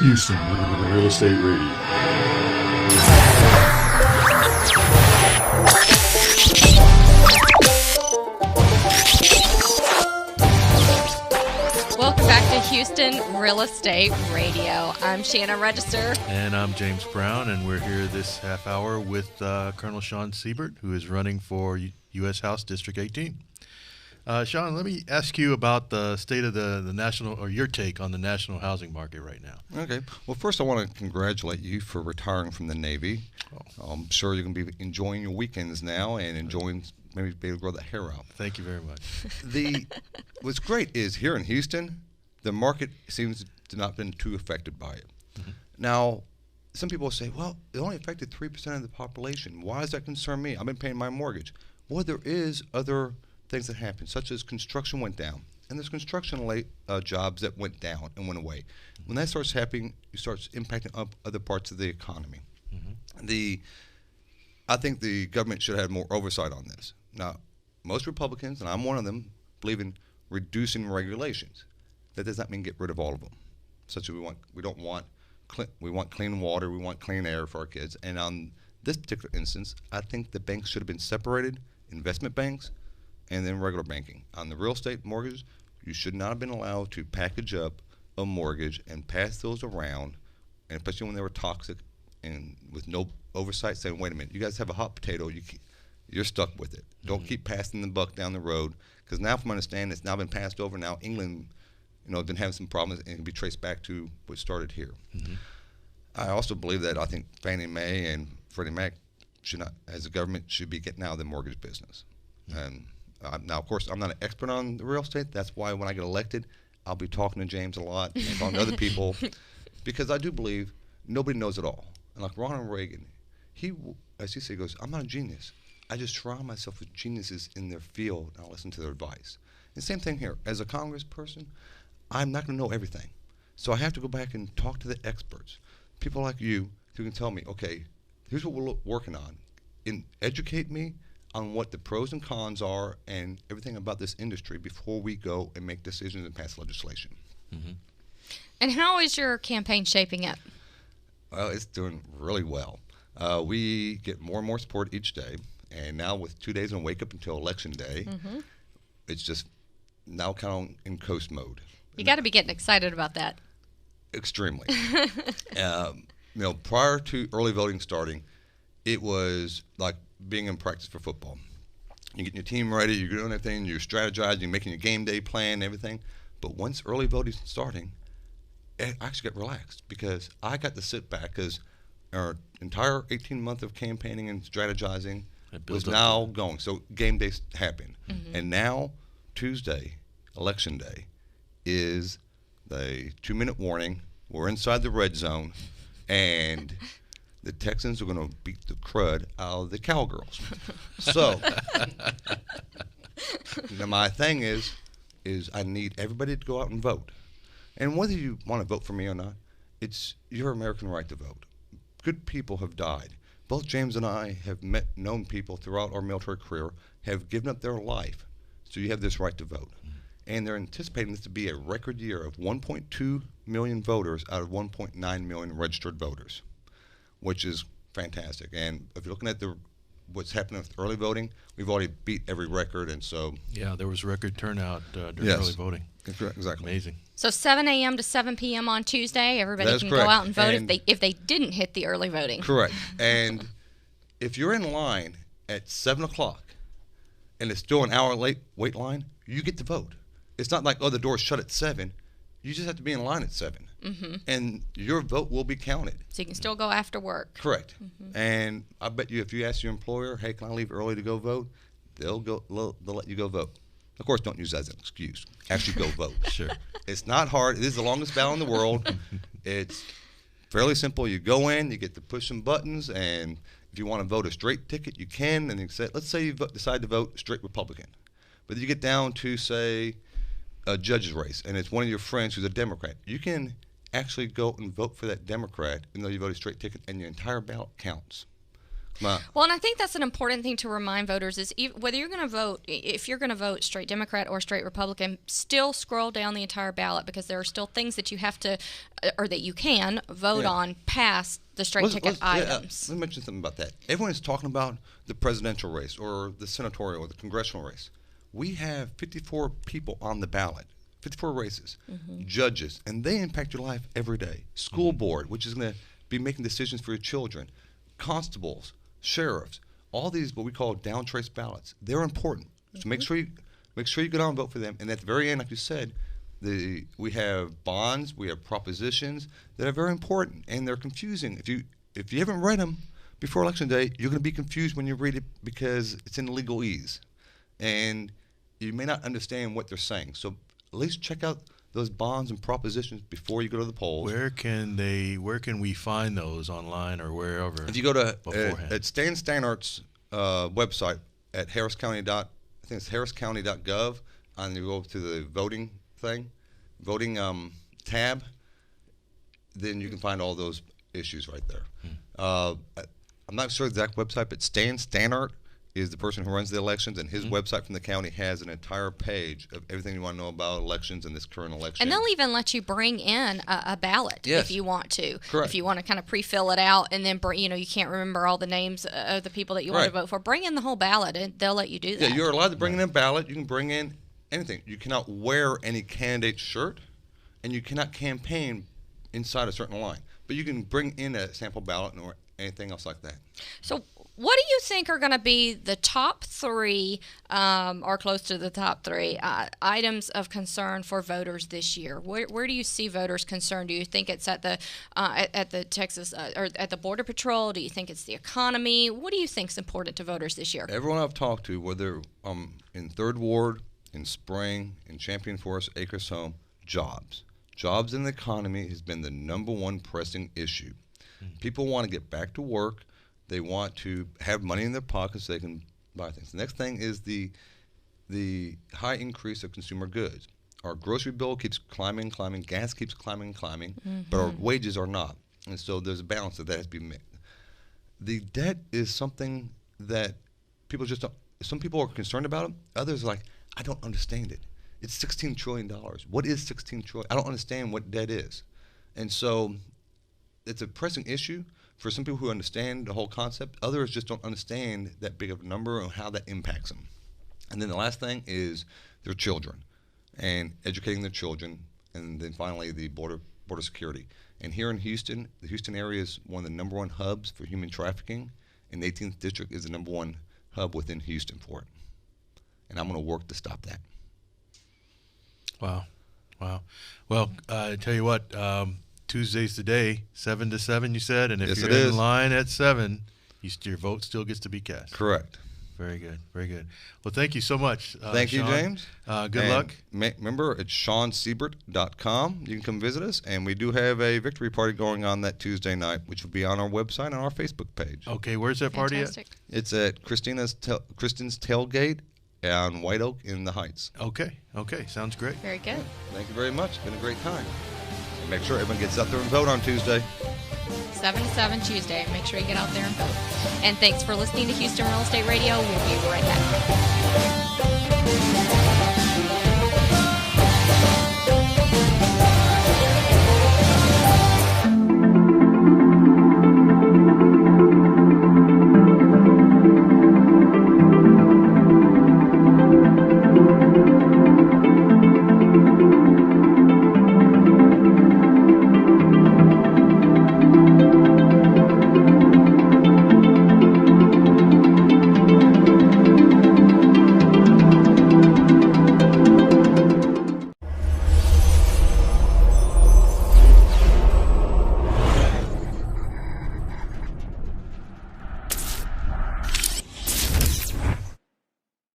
Houston Real Estate Radio. Welcome back to Houston Real Estate Radio. I'm Shannon Register. And I'm James Brown, and we're here this half hour with Colonel Sean Seibert, who is running for U.S. House District 18. Sean, let me ask you about the state of the national, or your take on the national housing market right now. Okay. Well, first I want to congratulate you for retiring from the Navy. I'm sure you're going to be enjoying your weekends now and enjoying maybe be able to grow the hair out. Thank you very much. What's great is here in Houston, the market seems to not been too affected by it. Mm-hmm. Now, some people say, well, it only affected 3% of the population. Why does that concern me? I've been paying my mortgage. Well, there is other things that happen, such as construction went down. And there's construction jobs that went down and went away. When that starts happening, it starts impacting up other parts of the economy. Mm-hmm. I think the government should have more oversight on this. Now, most Republicans, and I'm one of them, believe in reducing regulations. That does not mean get rid of all of them. Such as we want clean water, we want clean air for our kids. And on this particular instance, I think the banks should have been separated, investment banks, and then regular banking. On the real estate mortgages, you should not have been allowed to package up a mortgage and pass those around, and especially when they were toxic and with no oversight, saying, wait a minute, you guys have a hot potato, you're stuck with it. Mm-hmm. Don't keep passing the buck down the road, because now from my understanding, it's now been passed over. Now England, has been having some problems, and it can be traced back to what started here. Mm-hmm. I also believe that I think Fannie Mae and Freddie Mac should not, as a government, should be getting out of the mortgage business. Mm-hmm. And now, of course, I'm not an expert on the real estate. That's why when I get elected, I'll be talking to James a lot and talking to other people, because I do believe nobody knows it all. And like Ronald Reagan, as he said, he goes, I'm not a genius. I just surround myself with geniuses in their field, and I'll listen to their advice. And same thing here. As a congressperson, I'm not going to know everything. So I have to go back and talk to the experts, people like you who can tell me, okay, here's what we're working on. Educate me on what the pros and cons are and everything about this industry before we go and make decisions and pass legislation. Mm-hmm. And how is your campaign shaping up? Well, it's doing really well. We get more and more support each day, and now with 2 days and wake up until Election Day, mm-hmm. It's just now kind of in coast mode. You got to be getting excited about that. Extremely. Prior to early voting starting, it was like being in practice for football. You're getting your team ready, you're doing everything, you're strategizing, you're making your game day plan and everything. But once early voting starting, I actually got relaxed because I got to sit back because our entire 18 months of campaigning and strategizing was now going. So game day happened. Mm-hmm. And now, Tuesday, Election Day, is the 2-minute warning. We're inside the red zone, and the Texans are going to beat the crud out of the Cowgirls. So, now my thing is I need everybody to go out and vote. And whether you want to vote for me or not, it's your American right to vote. Good people have died. Both James and I have known people throughout our military career, have given up their life, so you have this right to vote. Mm-hmm. And they're anticipating this to be a record year of 1.2 million voters out of 1.9 million registered voters, which is fantastic. And if you're looking at what's happening with early voting, we've already beat every record, and so... Yeah, there was record turnout during early voting. Exactly. Amazing. So 7 a.m. to 7 p.m. on Tuesday, everybody can correct. Go out and vote and if they didn't hit the early voting. Correct. And if you're in line at 7 o'clock and it's still an hour late wait line, you get to vote. It's not like, the door's shut at 7. You just have to be in line at 7. Mm-hmm. And your vote will be counted. So you can still go after work. Correct. Mm-hmm. And I bet you if you ask your employer, hey, can I leave early to go vote, they'll let you go vote. Of course, don't use that as an excuse. Actually go vote. Sure. It's not hard. It is the longest ballot in the world. It's fairly simple. You go in, you get to push some buttons, and if you want to vote a straight ticket, you can. And let's say you decide to vote straight Republican. But you get down to, say, a judge's race, and it's one of your friends who's a Democrat. You can actually go and vote for that Democrat, even though you voted straight ticket, and your entire ballot counts. Well, and I think that's an important thing to remind voters is whether you're going to vote, if you're going to vote straight Democrat or straight Republican, still scroll down the entire ballot because there are still things that you have to, or that you can vote on past the straight ticket items. Let me mention something about that. Everyone is talking about the presidential race or the senatorial or the congressional race. We have 54 people on the ballot, 54 races, judges, and they impact your life every day. School board, which is going to be making decisions for your children, constables, sheriffs, all these what we call down trace ballots. They're important. So make sure you get on and vote for them. And at the very end, like you said, we have bonds, we have propositions that are very important, and they're confusing. If you haven't read them before Election Day, you're going to be confused when you read it because it's in legalese, and you may not understand what they're saying. So at least check out those bonds and propositions before you go to the polls. Where can we find those online or wherever? If you go to at Stan Stanart's website at harriscounty.gov, and you go to the voting tab, then you can find all those issues right there. I'm not sure the exact website, but Stan Stanart is the person who runs the elections, and his website from the county has an entire page of everything you want to know about elections and this current election. And they'll even let you bring in a ballot if you want to. Correct. If you want to kind of pre-fill it out and then you can't remember all the names of the people that you want to vote for, bring in the whole ballot and they'll let you do that. Yeah, you're allowed to bring in a ballot. You can bring in anything. You cannot wear any candidate shirt, and you cannot campaign inside a certain line. But you can bring in a sample ballot or anything else like that. So what do you think are going to be the top three, or close to the top three, items of concern for voters this year? Where do you see voters concerned? Do you think it's at the Texas or at the Border Patrol? Do you think it's the economy? What do you think is important to voters this year? Everyone I've talked to, whether in Third Ward, in Spring, in Champion Forest, Acres Home, jobs in the economy has been the number one pressing issue. People want to get back to work. They want to have money in their pockets so they can buy things. The next thing is the high increase of consumer goods. Our grocery bill keeps climbing, gas keeps climbing, but our wages are not. And so there's a balance that has to be made. The debt is something that people just don't. Some people are concerned about it. Others are like, I don't understand it. It's $16 trillion. What is $16 trillion? I don't understand what debt is. And so it's a pressing issue for some people who understand the whole concept. Others just don't understand that big of a number and how that impacts them. And then the last thing is their children and educating their children. And then finally the border security. And here in Houston, the Houston area is one of the number one hubs for human trafficking. And the 18th District is the number one hub within Houston for it. And I'm going to work to stop that. Wow. Well, I tell you what, Tuesday's the day, 7 to 7, you said, and if you're in line at 7, your vote still gets to be cast. Correct. Very good. Well, thank you so much. Thank you, Sean. James. Good luck. Remember, it's SeanSeibert.com. You can come visit us, and we do have a victory party going on that Tuesday night, which will be on our website and our Facebook page. Okay, where's that party Fantastic. at? It's at Kristen's Tailgate on White Oak in the Heights. Okay, sounds great. Very good. Thank you very much. It's been a great time. Make sure everyone gets out there and vote on Tuesday. 7 to 7 Tuesday. Make sure you get out there and vote. And thanks for listening to Houston Real Estate Radio. We'll be right back.